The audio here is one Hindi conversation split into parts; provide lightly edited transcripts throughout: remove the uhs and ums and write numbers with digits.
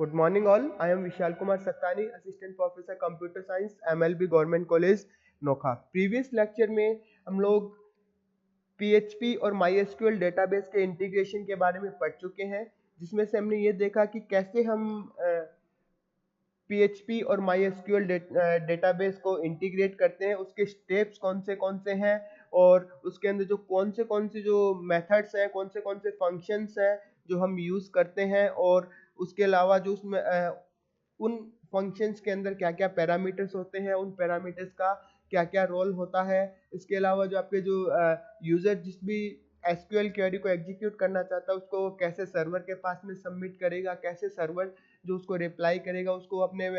Good morning, all. I am Vishal Kumar Saktani, Assistant Professor Computer Science, MLB Government College, Nokha. Previous lecture में हम लोग PHP और MySQL डेटाबेस के इंटीग्रेशन के बारे में पढ़ चुके हैं, जिसमें से हमने ये देखा कि कैसे हम PHP और MySQL डेटाबेस को इंटीग्रेट करते हैं, उसके स्टेप्स कौन से हैं और उसके अंदर जो कौन से जो मेथड्स हैं, कौन से फंक्शंस हैं जो हम यूज़ करते हैं, और उसके अलावा जो उसमें उन फंक्शंस के अंदर क्या क्या पैरामीटर्स होते हैं, उन पैरामीटर्स का क्या क्या रोल होता है। इसके अलावा जो आपके जो यूज़र जिस भी एसक्यूएल क्वेरी को एग्जीक्यूट करना चाहता है उसको कैसे सर्वर के पास में सबमिट करेगा, कैसे सर्वर जो उसको रिप्लाई करेगा उसको अपने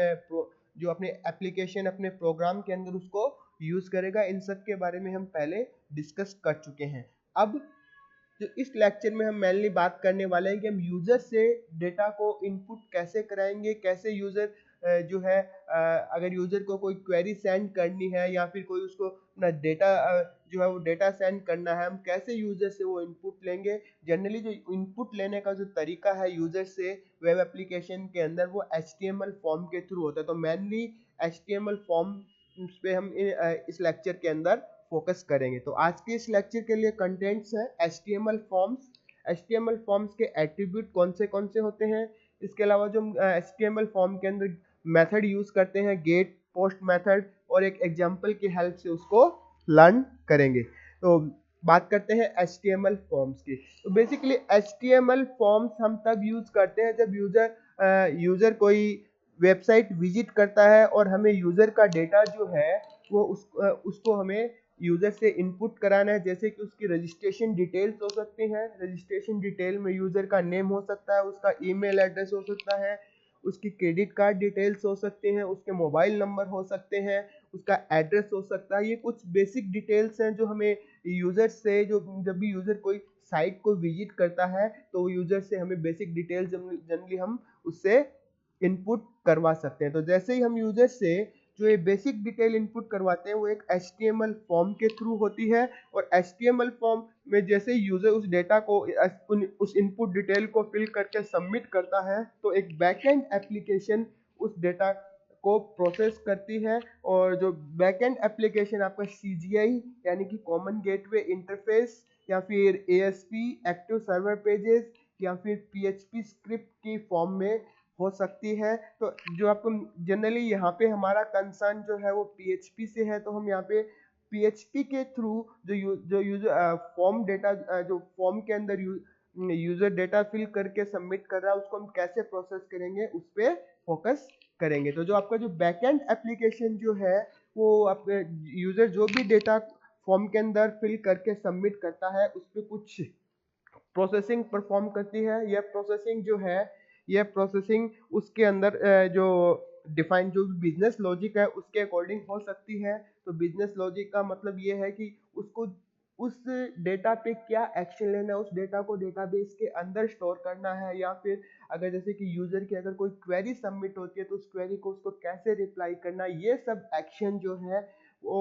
जो अपने एप्लीकेशन अपने प्रोग्राम के अंदर उसको यूज़ करेगा, इन सब के बारे में हम पहले डिस्कस कर चुके हैं। अब जो इस लेक्चर में हम मेनली बात करने वाले हैं कि हम यूजर से डेटा को इनपुट कैसे कराएंगे, कैसे यूजर जो है अगर यूजर को कोई क्वेरी सेंड करनी है या फिर कोई उसको अपना डेटा जो है वो डेटा सेंड करना है, हम कैसे यूजर से वो इनपुट लेंगे। जनरली जो इनपुट लेने का जो तरीका है यूजर से वेब एप्लीकेशन के अंदर वो HTML फॉर्म के थ्रू होता है। तो मेनली HTML फॉर्म पे हम इस लेक्चर के अंदर फोकस करेंगे। तो आज के इस लेक्चर के लिए कंटेंट्स है HTML फॉर्म्स, HTML फॉर्म्स के एट्रीब्यूट कौन से होते हैं। इसके अलावा जो HTML फॉर्म के अंदर मेथड यूज करते हैं, गेट पोस्ट मेथड, और एक एग्जांपल की हेल्प से उसको लर्न करेंगे। तो बात करते हैं HTML फॉर्म्स की। तो बेसिकली HTML फॉर्म्स हम तब यूज करते हैं जब यूजर कोई वेबसाइट विजिट करता है और हमें यूजर का डेटा जो है वो उसको हमें यूजर से इनपुट कराना है। जैसे कि उसकी रजिस्ट्रेशन डिटेल्स हो सकती हैं, रजिस्ट्रेशन डिटेल में यूजर का नेम हो सकता है, उसका ईमेल एड्रेस हो सकता है, उसकी क्रेडिट कार्ड डिटेल्स हो सकते हैं, उसके मोबाइल नंबर हो सकते हैं, उसका एड्रेस हो सकता है। ये कुछ बेसिक डिटेल्स हैं जो हमें यूजर से जब भी यूजर कोई साइट को विजिट करता है तो यूजर से हमें बेसिक डिटेल्स जनरली हम उससे इनपुट करवा सकते हैं। तो जैसे ही हम यूजर से जो ये बेसिक डिटेल इनपुट करवाते हैं वो एक HTML फॉर्म के थ्रू होती है, और HTML फॉर्म में जैसे यूजर उस डेटा को उस इनपुट डिटेल को फिल करके सबमिट करता है तो एक बैकएंड एप्लीकेशन उस डेटा को प्रोसेस करती है। और जो बैकएंड एप्लीकेशन आपका CGI यानी कि कॉमन गेटवे इंटरफेस, या फिर ASP एक्टिव सर्वर पेजेस, या फिर PHP स्क्रिप्ट की फॉर्म में हो सकती है। तो जो आपको जनरली यहाँ पे हमारा कंसर्न जो है वो PHP से है, तो हम यहाँ पे PHP के थ्रू जो यूजर फॉर्म डेटा जो फॉर्म के अंदर यूजर डेटा फिल करके सबमिट कर रहा है उसको हम कैसे प्रोसेस करेंगे उस पर फोकस करेंगे। तो जो आपका जो बैकएंड एप्लीकेशन जो है वो आपके यूजर जो भी डेटा फॉर्म के अंदर फिल करके सबमिट करता है उस पर कुछ प्रोसेसिंग परफॉर्म करती है। यह प्रोसेसिंग उसके अंदर जो डिफाइन जो बिजनेस लॉजिक है उसके अकॉर्डिंग हो सकती है। तो बिजनेस लॉजिक का मतलब ये है कि उसको उस डेटा पे क्या एक्शन लेना है, उस डेटा को डेटाबेस के अंदर स्टोर करना है, या फिर अगर जैसे कि यूजर की अगर कोई क्वेरी सबमिट होती है तो उस क्वेरी को उसको कैसे रिप्लाई करना है। ये सब एक्शन जो है वो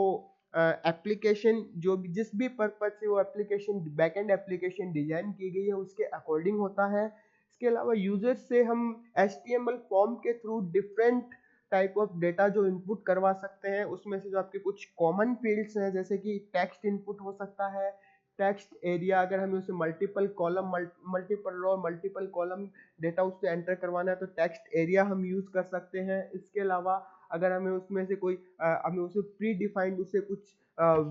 एप्लीकेशन जो भी जिस भी पर्पज से वो एप्लीकेशन बैकएंड एप्लीकेशन डिजाइन की गई है उसके अकॉर्डिंग होता है। इसके अलावा यूजर से हम HTML फॉर्म के through different type of data जो इनपुट करवा सकते हैं, उसमें से जो आपके कुछ कॉमन फील्ड्स हैं जैसे कि टेक्स्ट इनपुट हो सकता है, टेक्स्ट एरिया अगर हमें उसे मल्टीपल कॉलम मल्टीपल रो मल्टीपल कॉलम डेटा उससे एंटर करवाना है तो टेक्स्ट एरिया हम यूज कर सकते हैं। इसके अलावा अगर हमें उसमें से कोई हमें उसे प्री डिफाइंड उससे कुछ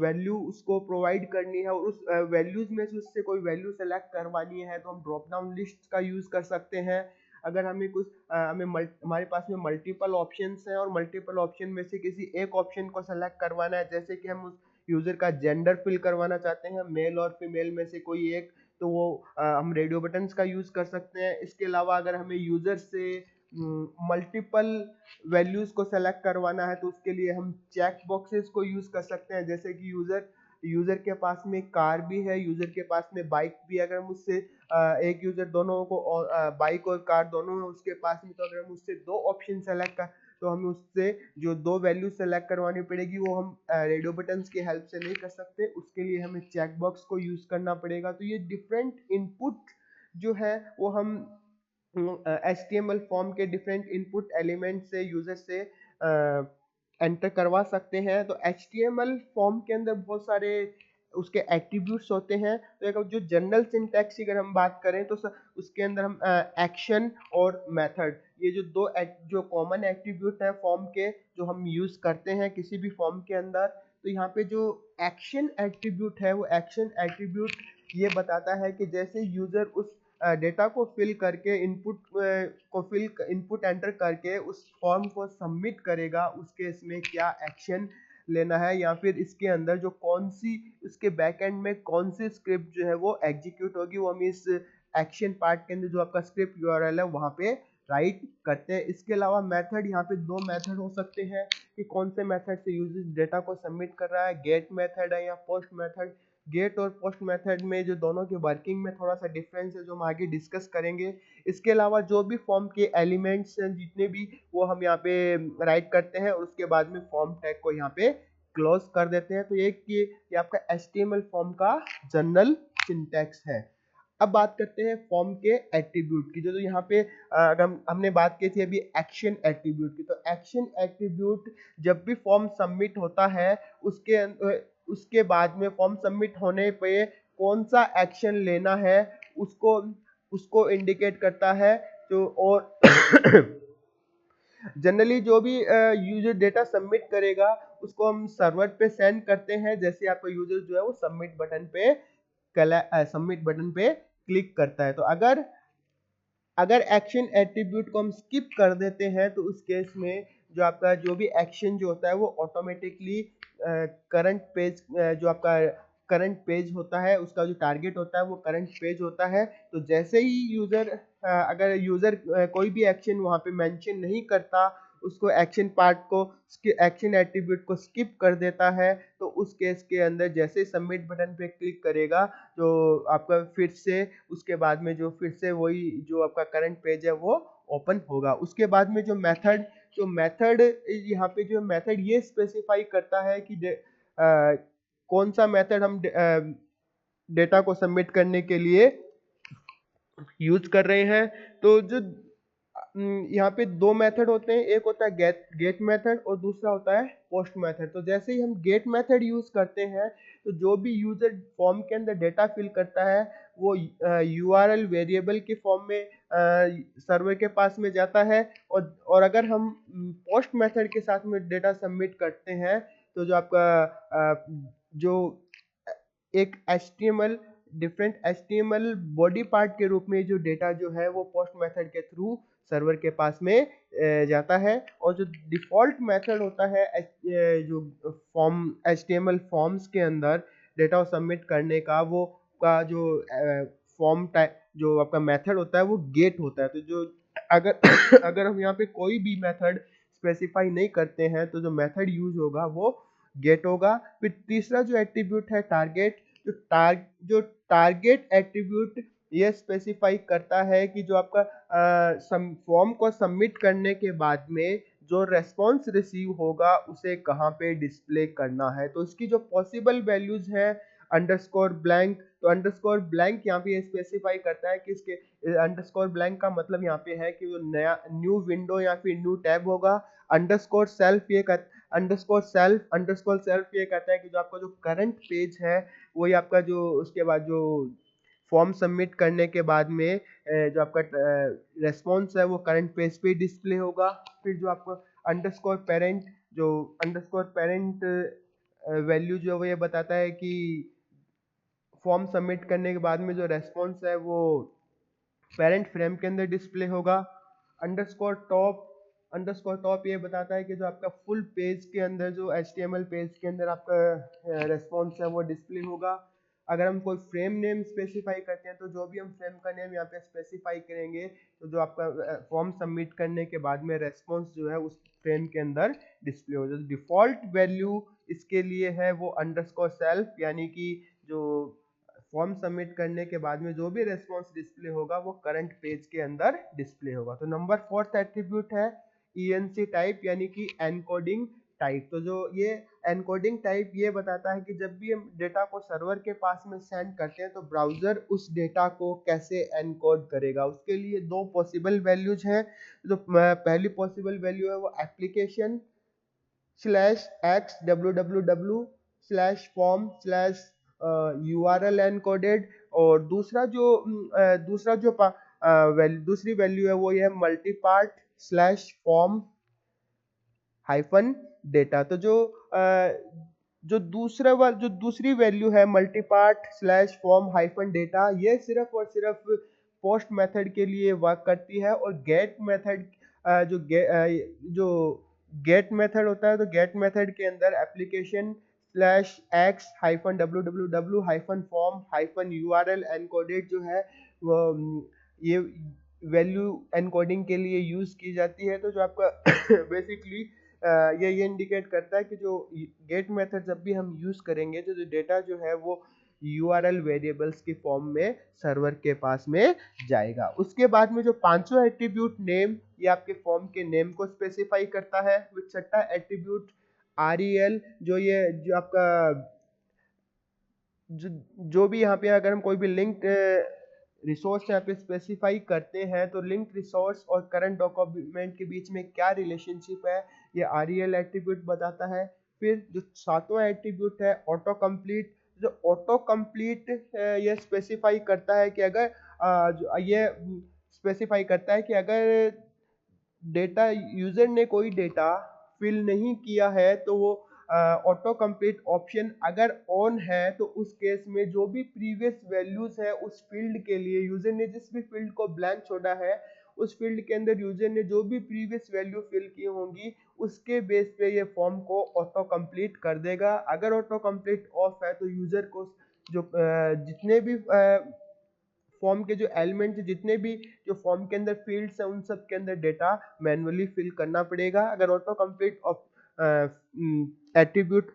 वैल्यू उसको प्रोवाइड करनी है और उस वैल्यूज में से उससे कोई वैल्यू सेलेक्ट करवानी है तो हम ड्रॉप डाउन लिस्ट का यूज कर सकते हैं। अगर हमें कुछ हमारे पास में मल्टीपल ऑप्शंस हैं और मल्टीपल ऑप्शन में से किसी एक ऑप्शन को सेलेक्ट करवाना है, जैसे कि हम उस यूजर का जेंडर फिल करवाना चाहते हैं मेल और फीमेल में से कोई एक, तो वो हम रेडियो बटन्स का यूज कर सकते हैं। इसके अलावा अगर हमें यूजर से मल्टीपल वैल्यूज को सेलेक्ट करवाना है तो उसके लिए हम चेक बॉक्सेस को यूज कर सकते हैं। जैसे कि यूजर के पास में कार भी है, यूजर के पास में बाइक भी, अगर हम उससे एक यूजर दोनों को बाइक और कार दोनों है उसके पास में, तो अगर हम उससे दो ऑप्शन सेलेक्ट कर तो हमें उससे जो दो वैल्यू सेलेक्ट करवानी पड़ेगी वो हम रेडियो बटन्स की हेल्प से नहीं कर सकते, उसके लिए हमें चेक बॉक्स को यूज करना पड़ेगा। तो ये डिफरेंट इनपुट जो है वो हम HTML फॉर्म के डिफरेंट इनपुट एलिमेंट से यूजर से एंटर करवा सकते हैं। तो HTML फॉर्म के अंदर बहुत सारे उसके एट्रीब्यूट्स होते हैं। तो एक जो जनरल सिंटैक्स की अगर हम बात करें तो उसके अंदर हम एक्शन और मेथड, ये जो दो जो कॉमन एट्रीब्यूट है फॉर्म के, जो हम यूज करते हैं किसी भी फॉर्म के अंदर। तो यहाँ पे जो एक्शन एट्रीब्यूट है, वो एक्शन एट्रीब्यूट ये बताता है कि जैसे यूजर उस डेटा को फिल करके इनपुट एंटर करके उस फॉर्म को सबमिट करेगा, उस केस में क्या एक्शन लेना है, या फिर इसके अंदर जो कौन सी उसके बैक एंड में कौन सी स्क्रिप्ट जो है वो एग्जीक्यूट होगी, वो हम इस एक्शन पार्ट के अंदर जो आपका स्क्रिप्ट यूआरएल है वहां पे राइट करते हैं। इसके अलावा मेथड, यहाँ पे दो मेथड हो सकते हैं कि कौन से मेथड से यूजर डेटा को सबमिट कर रहा है, गेट मेथड है या पोस्ट मेथड। गेट और पोस्ट मेथड में जो दोनों के वर्किंग में थोड़ा सा डिफरेंस है, जो हम आगे डिस्कस करेंगे। इसके अलावा जो भी फॉर्म के एलिमेंट्स हैं जितने भी, वो हम यहाँ पे राइट करते हैं और उसके बाद में फॉर्म टैग को यहाँ पे क्लोज कर देते हैं। तो ये आपका HTML फॉर्म का जनरल सिंटैक्स है। अब बात करते हैं फॉर्म के एट्रीब्यूट की। जो यहाँ पे अगर हमने बात की थी अभी एक्शन एट्रीब्यूट की, तो एक्शन एट्रीब्यूट जब भी फॉर्म सबमिट होता है उसके बाद में फॉर्म सबमिट होने पे कौन सा एक्शन लेना है उसको उसको इंडिकेट करता है। तो और जनरली जो भी यूजर डेटा सबमिट करेगा उसको हम सर्वर पे सेंड करते हैं, जैसे आपका यूजर जो है वो सबमिट बटन पे क्लिक करता है। तो अगर अगर एक्शन एट्रीब्यूट को हम स्किप कर देते हैं तो उस केस में जो आपका जो भी एक्शन जो होता है वो ऑटोमेटिकली करंट पेज, जो आपका करंट पेज होता है, उसका जो टारगेट होता है वो करंट पेज होता है। तो जैसे ही अगर यूजर कोई भी एक्शन वहां पे मेंशन नहीं करता, उसको एक्शन पार्ट को, एक्शन एट्रीब्यूट को स्किप कर देता है, तो उस केस के अंदर जैसे सबमिट बटन पे क्लिक करेगा तो आपका फिर से उसके बाद में जो फिर से वही जो आपका करंट पेज है वो ओपन होगा। उसके बाद में जो मेथड यहाँ पे जो मेथड ये स्पेसिफाई करता है कि कौन सा मेथड हम डेटा को सबमिट करने के लिए यूज कर रहे हैं। तो जो यहाँ पे दो मेथड होते हैं, एक होता है गेट मेथड और दूसरा होता है पोस्ट मेथड। तो जैसे ही हम गेट मेथड यूज करते हैं तो जो भी यूजर फॉर्म के अंदर डेटा फिल करता है वो यूआरएल वेरिएबल के फॉर्म में सर्वर के पास में जाता है। और अगर हम पोस्ट मेथड के साथ में डेटा सबमिट करते हैं तो जो आपका जो एक HTML different HTML body part के रूप में जो डेटा जो है वो पोस्ट मेथड के थ्रू सर्वर के पास में जाता है। और जो डिफॉल्ट मेथड होता है जो फॉर्म HTML फॉर्म्स के अंदर डेटा सबमिट करने का, वो का जो फॉर्म टाइप जो आपका मेथड होता है वो गेट होता है। तो जो अगर अगर हम यहाँ पे कोई भी मेथड स्पेसिफाई नहीं करते हैं तो जो मेथड यूज होगा वो गेट होगा। फिर तीसरा जो एट्रीब्यूट है टारगेट, जो टारगेट एट्रीब्यूट ये स्पेसिफाई करता है कि जो आपका फॉर्म को सबमिट करने के बाद में जो रेस्पॉन्स रिसीव होगा उसे कहाँ पे डिस्प्ले करना है। तो इसकी जो पॉसिबल वैल्यूज है अंडरस्कोर ब्लैंक, तो अंडरस्कोर ब्लैंक यहाँ पे स्पेसिफाई करता है कि इसके अंडरस्कोर ब्लैंक का मतलब यहाँ पे है कि वो नया न्यू विंडो या फिर न्यू टैब होगा। अंडरस्कोर सेल्फ ये कहता है कि जो आपका जो करंट पेज है वही आपका जो उसके बाद जो फॉर्म सबमिट करने के बाद में जो आपका रेस्पॉन्स है वो करंट पेज पे डिस्प्ले होगा। फिर जो आपको अंडरस्कोर पेरेंट वैल्यू जो है वो ये बताता है कि फॉर्म सबमिट करने के बाद में जो रेस्पॉन्स है वो पेरेंट फ्रेम के अंदर डिस्प्ले होगा। अंडरस्कोर टॉप ये बताता है कि जो आपका फुल पेज के अंदर जो HTML पेज के अंदर आपका रेस्पॉन्स है वो डिस्प्ले होगा। अगर हम कोई फ्रेम नेम स्पेसिफाई करते हैं तो जो भी हम फ्रेम का नेम यहाँ पे स्पेसिफाई करेंगे तो जो आपका फॉर्म सबमिट करने के बाद में रेस्पॉन्स जो है उस फ्रेम के अंदर डिस्प्ले हो जाए। डिफॉल्ट वैल्यू इसके लिए है वो अंडरस्कोर सेल्फ, यानी कि जो फॉर्म सबमिट करने के बाद में जो भी रेस्पॉन्स डिस्प्ले होगा वो करंट पेज के अंदर डिस्प्ले होगा। तो नंबर फोर्थ एट्रीब्यूट है ENC टाइप, यानी कि एनकोडिंग टाइप। तो जो ये एनकोडिंग टाइप ये बताता है कि जब भी हम डेटा को सर्वर के पास में सेंड करते हैं तो ब्राउजर उस डेटा को कैसे एनकोड करेगा। उसके लिए दो पॉसिबल वैल्यूज हैं। जो पहली पॉसिबल वैल्यू है वो application slash x www/form/URL encoded, और दूसरी वैल्यू है वो ये multipart slash form hyphen data. तो जो दूसरी वैल्यू है multipart slash form hyphen data, ये सिर्फ और सिर्फ पोस्ट मेथड के लिए वर्क करती है। और गेट मेथड जो गेट मेथड होता है, तो गेट मेथड के अंदर application slash x hyphen www hyphen form hyphen URL encoded जो है वो ये वैल्यू एनकोडिंग के लिए यूज की जाती है। तो जो आपका बेसिकली ये इंडिकेट करता है कि जो गेट मेथड जब भी हम यूज करेंगे तो जो डेटा जो है वो URL वेरिएबल्स की फॉर्म में सर्वर के पास में जाएगा। उसके बाद में जो पांचवा एट्रीब्यूट नेम, ये आपके फॉर्म के नेम को स्पेसिफाई करता है। विद छठा एट्रीब्यूट REL, जो आपका जो भी यहाँ पे अगर हम कोई भी लिंक रिसोर्स यहाँ पे स्पेसिफाई करते हैं तो लिंक रिसोर्स और करंट डॉक्यूमेंट के बीच में क्या रिलेशनशिप है, ये REL एट्रीब्यूट बताता है। फिर जो सातवां एट्रीब्यूट है ऑटो कंप्लीट, जो ऑटो कंप्लीट ये स्पेसिफाई करता है कि अगर डेटा यूजर ने कोई डेटा फिल नहीं किया है तो वो ऑटो कंप्लीट ऑप्शन अगर ऑन है तो उस केस में जो भी प्रीवियस वैल्यूज है उस फील्ड के लिए, यूजर ने जिस भी फील्ड को ब्लैंक छोड़ा है उस फील्ड के अंदर यूजर ने जो भी प्रीवियस वैल्यू फिल की होंगी उसके बेस पे ये फॉर्म को ऑटो कंप्लीट कर देगा। अगर ऑटो कंप्लीट ऑफ है तो यूजर को जितने भी फॉर्म के जो एलिमेंट, जितने भी जो फॉर्म के अंदर फील्ड्स हैं उन सब के अंदर डेटा मैन्युअली फिल करना पड़ेगा। अगर auto complete attribute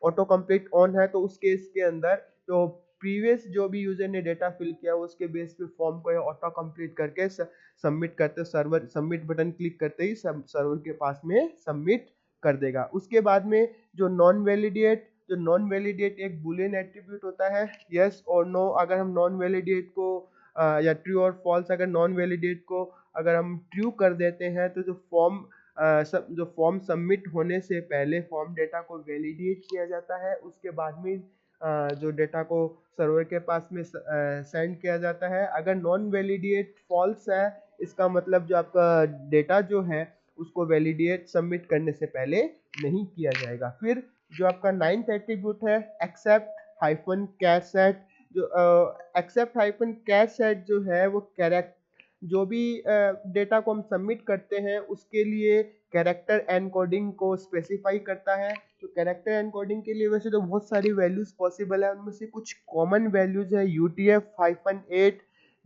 auto complete on है तो उस केस के अंदर जो प्रीवियस जो भी यूजर ने डेटा फिल किया उसके बेस पे फॉर्म को ऑटो कंप्लीट करके सबमिट करते, सर्वर सबमिट बटन क्लिक करते ही सर्वर के पास में सबमिट कर देगा। उसके बाद में जो नॉन वैलिडेट एक बुलियन एट्रीब्यूट होता है, यस और नो। अगर हम नॉन वैलिडेट को या ट्रू और फॉल्स, अगर नॉन वैलिडेट को अगर हम ट्रू कर देते हैं तो जो फॉर्म सबमिट होने से पहले फॉर्म डेटा को वैलिडेट किया जाता है। उसके बाद में जो डेटा को सर्वर के पास में सेंड किया जाता है। अगर नॉन वैलिडेट फॉल्स है, इसका मतलब जो आपका डेटा जो है उसको वैलिडेट सबमिट करने से पहले नहीं किया जाएगा। फिर जो आपका नाइन्थ एट्रीब्यूट है एक्सेप्ट हाइफन कैर सेट, जो एक्सेप्ट हाइफन कैर सेट जो है वो जो भी डेटा को हम सबमिट करते हैं उसके लिए कैरेक्टर एनकोडिंग को स्पेसिफाई करता है। तो कैरेक्टर एनकोडिंग के लिए वैसे तो बहुत सारी वैल्यूज पॉसिबल है, उनमें से कुछ कॉमन वैल्यूज है UTF-8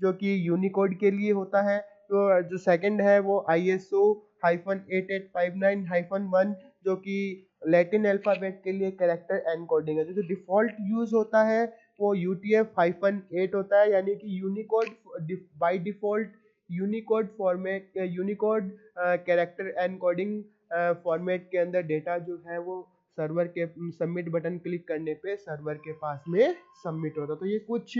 जो कि यूनिकोड के लिए होता है। तो जो सेकंड है वो ISO-8859-1 जो कि लैटिन अल्फाबेट के लिए कैरेक्टर एनकोडिंग है। जो डिफॉल्ट यूज होता है वो UTF-8 होता है, यानी कि Unicode by default Unicode character encoding format के अंदर डेटा जो है वो सर्वर के सबमिट बटन क्लिक करने पे सर्वर के पास में सबमिट होता है। तो ये कुछ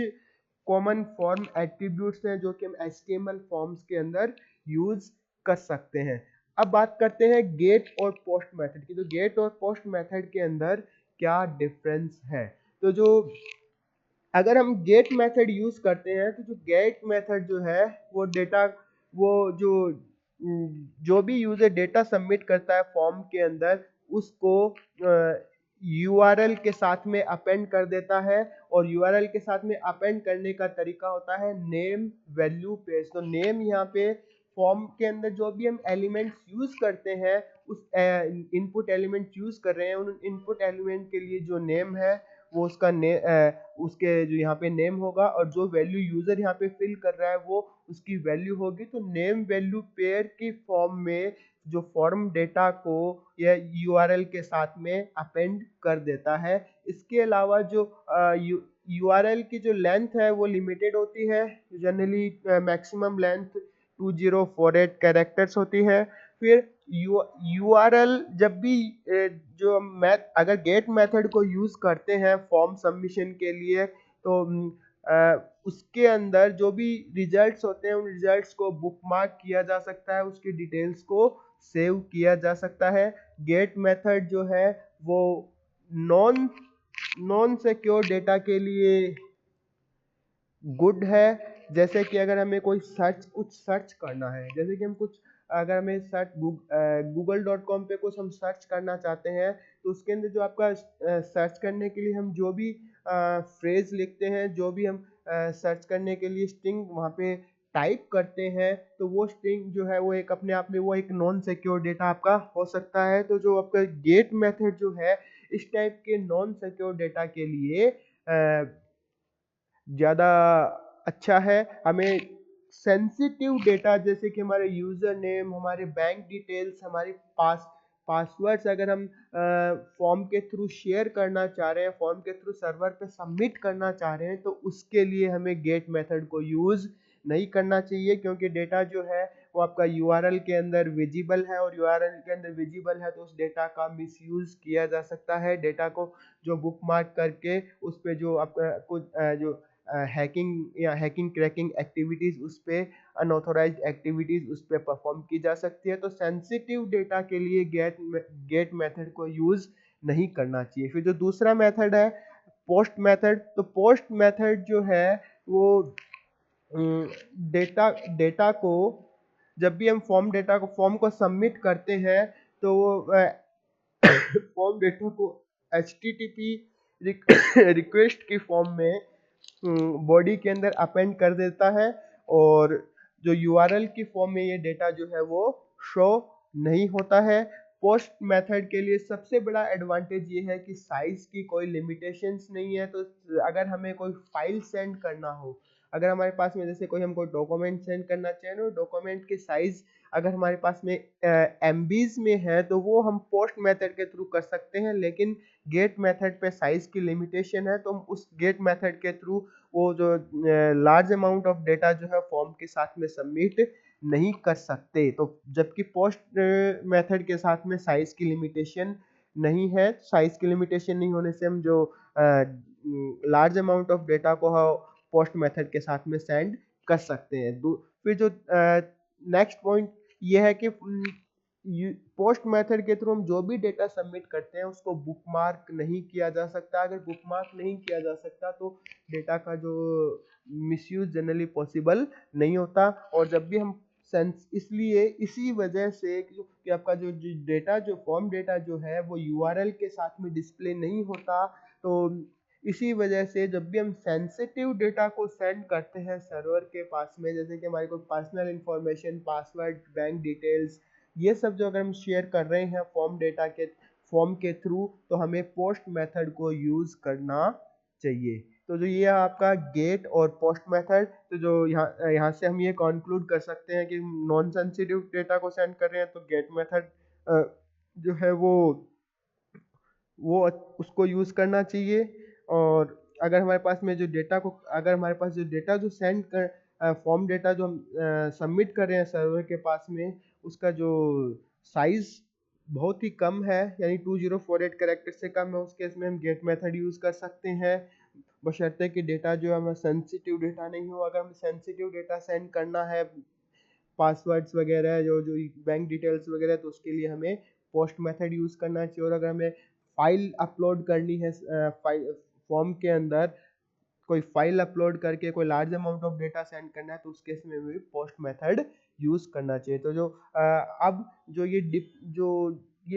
कॉमन फॉर्म एट्रीब्यूट्स हैं जो कि हम HTML फॉर्म्स के अंदर यूज कर सकते हैं। अब बात करते हैं गेट और पोस्ट मेथड की। तो गेट और पोस्ट मेथड के अंदर क्या डिफरेंस है। तो जो अगर हम गेट मेथड यूज करते हैं तो जो गेट मेथड जो है वो डेटा वो जो भी यूजर डेटा सबमिट करता है फॉर्म के अंदर उसको URL के साथ में अपेंड कर देता है। और URL के साथ में अपेंड करने का तरीका होता है नेम वैल्यू पेज। तो नेम यहाँ पे फॉर्म के अंदर जो भी हम एलिमेंट्स यूज करते हैं उस इनपुट एलिमेंट यूज कर रहे हैं उन इनपुट एलिमेंट के लिए जो नेम है वो उसके जो यहाँ पे नेम होगा, और जो वैल्यू यूजर यहाँ पे फिल कर रहा है वो उसकी वैल्यू होगी। तो नेम वैल्यू पेयर की फॉर्म में जो फॉर्म डेटा को यह URL के साथ में अपेंड कर देता है। इसके अलावा जो URL की जो लेंथ है वो लिमिटेड होती है, जनरली मैक्सिमम लेंथ 2048 कैरेक्टर्स होती है। फिर यूआरएल जब भी जो मैथ अगर गेट मेथड को यूज करते हैं फॉर्म सबमिशन के लिए तो उसके अंदर जो भी रिजल्ट्स होते हैं उन रिजल्ट्स को बुकमार्क किया जा सकता है, उसकी डिटेल्स को सेव किया जा सकता है। गेट मेथड जो है वो नॉन नॉन सिक्योर डेटा के लिए गुड है। जैसे कि अगर हमें कोई कुछ सर्च करना है, जैसे कि हम कुछ अगर हमें सर्च google.com पे कुछ हम सर्च करना चाहते हैं तो उसके अंदर जो आपका सर्च करने के लिए हम जो भी फ्रेज लिखते हैं, जो भी हम सर्च करने के लिए स्ट्रिंग वहाँ पे टाइप करते हैं, तो वो स्ट्रिंग जो है वो एक अपने आप में वो एक नॉन सिक्योर डेटा आपका हो सकता है। तो जो आपका गेट मेथड जो है इस टाइप के नॉन सिक्योर डेटा के लिए ज़्यादा अच्छा है। हमें सेंसिटिव डेटा जैसे कि हमारे यूज़र नेम, हमारे बैंक डिटेल्स, हमारी पासवर्ड्स अगर हम फॉर्म के थ्रू शेयर करना चाह रहे हैं, फॉर्म के थ्रू सर्वर पे सबमिट करना चाह रहे हैं, तो उसके लिए हमें गेट मेथड को यूज़ नहीं करना चाहिए, क्योंकि डेटा जो है वो आपका यूआरएल के अंदर विजिबल है, और यूआरएल के अंदर विजिबल है तो उस डेटा का मिसयूज किया जा सकता है। डेटा को जो बुकमार्क करके उस पे जो आपका कुछ जो हैकिंग या हैकिंग क्रैकिंग एक्टिविटीज उस पे अनऑथोराइज्ड एक्टिविटीज उस पे परफॉर्म की जा सकती है। तो सेंसिटिव डेटा के लिए गेट मेथड को यूज नहीं करना चाहिए। फिर जो दूसरा मेथड है पोस्ट मेथड, तो पोस्ट मेथड जो है वो डेटा डेटा को जब भी हम फॉर्म को सबमिट करते हैं तो वो फॉर्म डेटा को HTTP रिक्वेस्ट की फॉर्म में बॉडी के अंदर अपेंड कर देता है, और जो यूआरएल की फॉर्म में ये डेटा जो है वो शो नहीं होता है। पोस्ट मेथड के लिए सबसे बड़ा एडवांटेज ये है कि साइज की कोई लिमिटेशंस नहीं है। तो अगर हमें कोई फाइल सेंड करना हो, अगर हमारे पास में जैसे कोई हम कोई डॉक्यूमेंट सेंड करना चाहें, तो डॉक्यूमेंट के साइज अगर हमारे पास में एमबीज में है तो वो हम पोस्ट मेथड के थ्रू कर सकते हैं, लेकिन गेट मेथड पे साइज की लिमिटेशन है, तो हम उस गेट मेथड के थ्रू वो जो लार्ज अमाउंट ऑफ डेटा जो है फॉर्म के साथ में सबमिट नहीं कर सकते। तो जबकि पोस्ट मेथड के साथ में साइज की लिमिटेशन नहीं है, साइज की लिमिटेशन नहीं होने से हम जो लार्ज अमाउंट ऑफ डेटा को पोस्ट मेथड के साथ में सेंड कर सकते हैं। फिर जो नेक्स्ट पॉइंट ये है कि पोस्ट मेथड के थ्रू हम जो भी डेटा सबमिट करते हैं उसको बुकमार्क नहीं किया जा सकता। अगर बुकमार्क नहीं किया जा सकता तो डेटा का जो मिसयूज जनरली पॉसिबल नहीं होता। और जब भी हम सेंस इसलिए इसी वजह से कि आपका जो डेटा जो फॉर्म डेटा जो है वो यूआरएल के साथ में डिस्प्ले नहीं होता, तो इसी वजह से जब भी हम सेंसिटिव डेटा को सेंड करते हैं सर्वर के पास में, जैसे कि हमारी कोई personal information, password, bank details, ये सब जो अगर हम शेयर कर रहे हैं फॉर्म के थ्रू, तो हमें पोस्ट मेथड को यूज करना चाहिए। तो जो ये आपका गेट और पोस्ट मेथड, तो जो यहाँ यहाँ से हम ये कंक्लूड कर सकते हैं कि नॉन सेंसिटिव डेटा को सेंड कर रहे हैं तो गेट मेथड जो है वो उसको यूज करना चाहिए। और अगर हमारे पास में जो डेटा को अगर हमारे पास जो डेटा जो सेंड कर फॉर्म डेटा जो हम सबमिट कर रहे हैं सर्वर के पास में, उसका जो साइज बहुत ही कम है, यानी 2048 कैरेक्टर से कम है, उस केस में हम गेट मेथड यूज कर सकते हैं, बशर्ते कि डेटा जो हमें सेंसिटिव डेटा नहीं हो। अगर हमें सेंसिटिव डेटा सेंड करना है, पासवर्ड्स वगैरह जो जो बैंक डिटेल्स वगैरह, तो उसके लिए हमें पोस्ट मेथड यूज करना चाहिए। और अगर हमें फाइल अपलोड करनी है फॉर्म के अंदर, कोई फाइल अपलोड करके कोई large amount of data send करना है, तो उस केस में भी पोस्ट मेथड यूज करना चाहिए। तो जो अब जो ये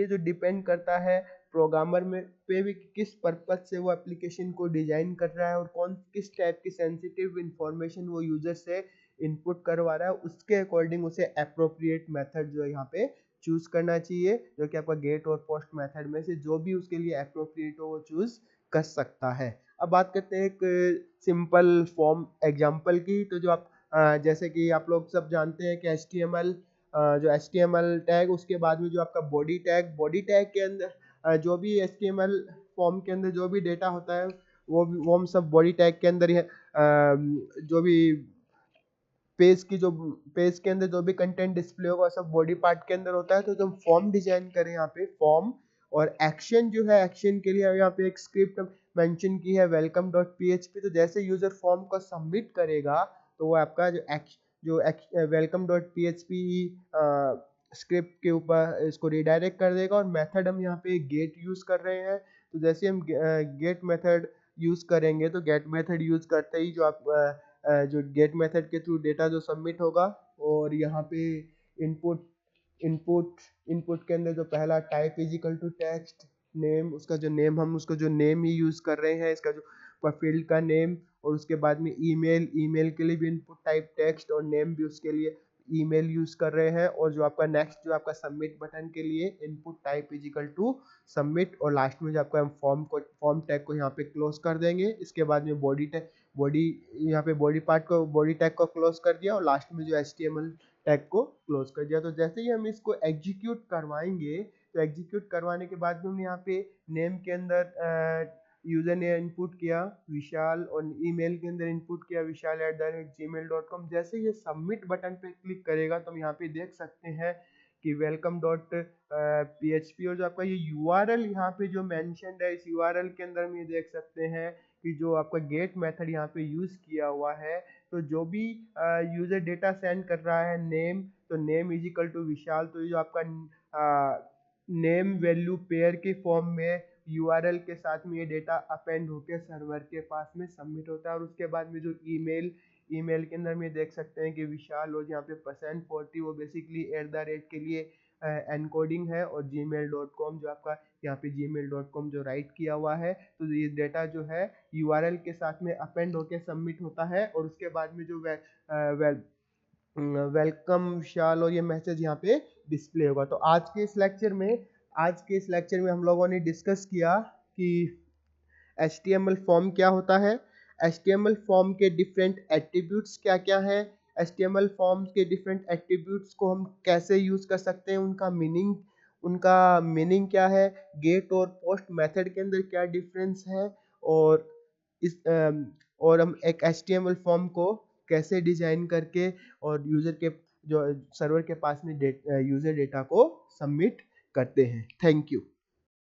जो डिपेंड करता है प्रोग्रामर में पे भी किस पर्पज से वो एप्लीकेशन को डिजाइन कर रहा है और कौन किस टाइप की सेंसिटिव इंफॉर्मेशन वो यूजर से इनपुट करवा रहा है, उसके अकॉर्डिंग उसे अप्रोप्रिएट मेथड जो है यहाँ पे चूज करना चाहिए, जो कि आपका गेट और पोस्ट मेथड में से जो भी उसके लिए अप्रोप्रिएट हो वो चूज कर सकता है। अब बात करते हैं एक सिंपल फॉर्म एग्जांपल की। तो जो आप जैसे कि आप लोग सब जानते हैं कि HTML जो HTML टैग, उसके बाद में जो आपका बॉडी टैग के अंदर जो भी HTML फॉर्म के अंदर जो भी डेटा होता है वो हम सब बॉडी टैग के अंदर ही जो भी पेज के अंदर जो भी कंटेंट डिस्प्ले होगा सब बॉडी पार्ट के अंदर होता है। तो जब फॉर्म डिजाइन करें यहाँ पे फॉर्म, और एक्शन जो है, एक्शन के लिए यहाँ पे एक स्क्रिप्ट मेंशन की है वेलकम डॉट php। तो जैसे यूजर फॉर्म को सबमिट करेगा तो वो आपका जो वेलकम डॉट php स्क्रिप्ट के ऊपर इसको रिडायरेक्ट कर देगा। और मेथड हम यहाँ पे गेट यूज कर रहे हैं। तो जैसे हम गेट मेथड यूज करेंगे तो गेट मेथड यूज करते ही जो गेट मेथड के थ्रू डेटा जो सबमिट होगा, और यहाँ पे इनपुट इनपुट इनपुट के अंदर जो पहला type is equal to text name, उसका जो नेम हम उसका जो नेम ही यूज कर रहे हैं, इसका जो फील्ड का नेम। और उसके बाद में ईमेल के लिए भी इनपुट टाइप टेक्स्ट और नेम भी उसके लिए ईमेल यूज कर रहे हैं। और जो आपका नेक्स्ट जो आपका सबमिट बटन के लिए input type is equal to submit. और लास्ट में जो आपका हम फॉर्म टैग को यहाँ पे क्लोज कर देंगे। इसके बाद में बॉडी यहाँ पे बॉडी टैग को क्लोज कर दिया, और लास्ट में जो HTML टैग को क्लोज कर दिया। तो जैसे ही हम इसको एग्जीक्यूट करवाएंगे, तो एग्जीक्यूट करवाने के बाद में हमने यहाँ पे नेम के अंदर यूजर ने इनपुट किया विशाल, और ईमेल के अंदर इनपुट किया vishal@gmail.com। जैसे ये सबमिट बटन पे क्लिक करेगा तो हम यहाँ पे देख सकते हैं कि वेलकम डॉट php, और जो आपका ये URL यहाँ पे जो मेंशन है, इस URL के अंदर हम ये देख सकते हैं कि जो आपका गेट मेथड यहाँ पे यूज किया हुआ है। तो जो भी यूजर डेटा सेंड कर रहा है नेम, तो नेम इज इक्वल टू विशाल। तो ये जो आपका नेम वैल्यू पेयर के फॉर्म में URL के साथ में ये डेटा अपेंड होकर सर्वर के पास में सबमिट होता है। और उसके बाद में जो ईमेल के अंदर में देख सकते हैं कि विशाल, और यहाँ पे %40 वो बेसिकली @ के लिए एनकोडिंग है, और gmail.com जो आपका यहाँ पे gmail.com जो राइट किया हुआ है। तो ये डेटा जो है URL के साथ में अपेंड होकर सबमिट होता है। और उसके बाद में जो वेलकम विशाल और ये मैसेज यहाँ पे डिस्प्ले होगा। तो आज के इस लेक्चर में हम लोगों ने डिस्कस किया कि HTML फॉर्म क्या होता है, HTML फॉर्म के डिफरेंट एट्रीब्यूट्स क्या क्या है, HTML फॉर्म के डिफरेंट एट्रीब्यूट्स को हम कैसे यूज कर सकते हैं, उनका मीनिंग क्या है, गेट और पोस्ट मेथड के अंदर क्या डिफरेंस है, और और हम एक HTML फॉर्म को कैसे डिजाइन करके और यूजर के जो सर्वर के पास में यूजर डेटा को सबमिट करते हैं। Thank you.